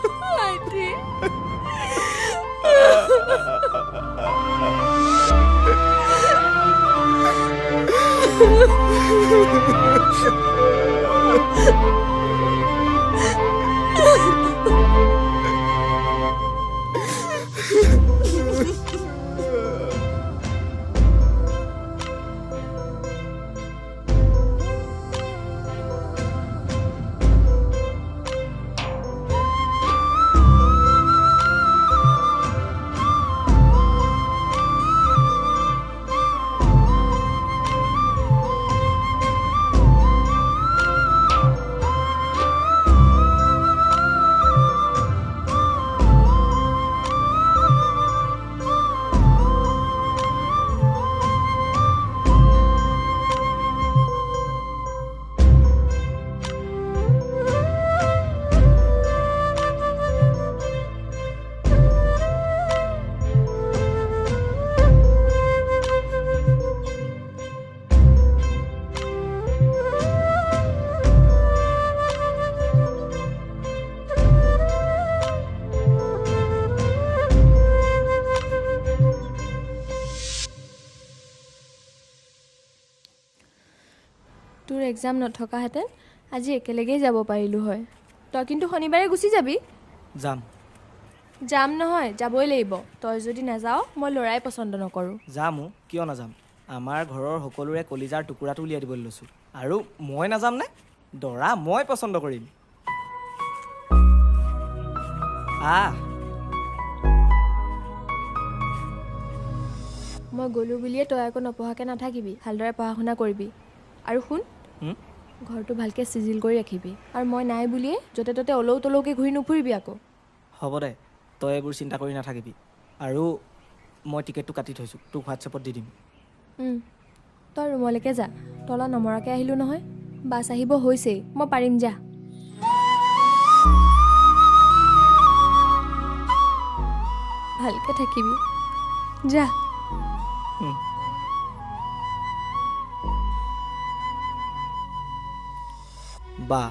IT তোৰ exam নথকাহেঁতেন আজি একেলগেই যাব পাৰিলোঁ হয় তই কিন্তু শনিবাৰে গুচি যাবি যাম নহয় যাবই লাগিব তই যদি নাযাৱ মই ল'ৰাই পচন্দ নকৰোঁ যামো কিয় নাযাম আমাৰ ঘৰৰ সকলোৰে কলিজাৰ টুকুৰাটো উলিয়াই দিবলৈ লৈছোঁ আৰু মই নাযাম নে দৰা মই পচন্দ কৰিম মই গ'লোঁ বুলিয়ে তই আকৌ নপঢ়াকৈ নাথাকিবি ভালদৰে পঢ়া শুনা কৰিবি আৰু শুন ঘৰটো ভালকৈ চিজিল কৰি ৰাখিবি আৰু মই নাই বুলিয়ে য'তে ত'তে অলৌ তলৌকৈ ঘূৰি নুফুৰিবি আকৌ হ'ব দে তই এইবোৰ চিন্তা কৰি নাথাকিবি আৰু মই টিকেটটো কাটি থৈছোঁ তোক হোৱাটছএপত দি দিম তই ৰুমলৈকে যা তলত নমৰাকৈ আহিলোঁ নহয় বাছ আহিব হৈছেই মই পাৰিম যা ভালকৈ থাকিবি যা বা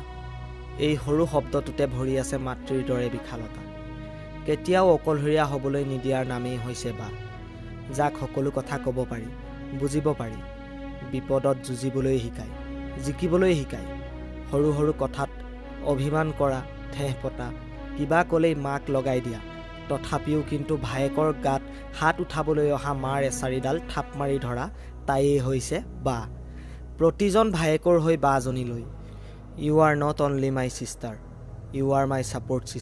এই সৰু শব্দটোতে ভৰি আছে মাতৃৰ দৰে বিশালতা কেতিয়াও অকলশৰীয়া হ'বলৈ নিদিয়াৰ নামেই হৈছে বা যাক সকলো কথা ক'ব পাৰি বুজিব পাৰি বিপদত যুঁজিবলৈ শিকায় জিকিবলৈ শিকায় সৰু সৰু কথাত অভিমান কৰা ঠেহ পতা কিবা ক'লেই মাক লগাই দিয়া তথাপিও কিন্তু ভায়েকৰ গাত হাত উঠাবলৈ অহা মাৰ এচাৰিডাল থাপ মাৰি ধৰা তাইয়েই হৈছে বা প্ৰতিজন ভায়েকৰ হৈ বাজনীলৈ you are not only my sister you are my support sister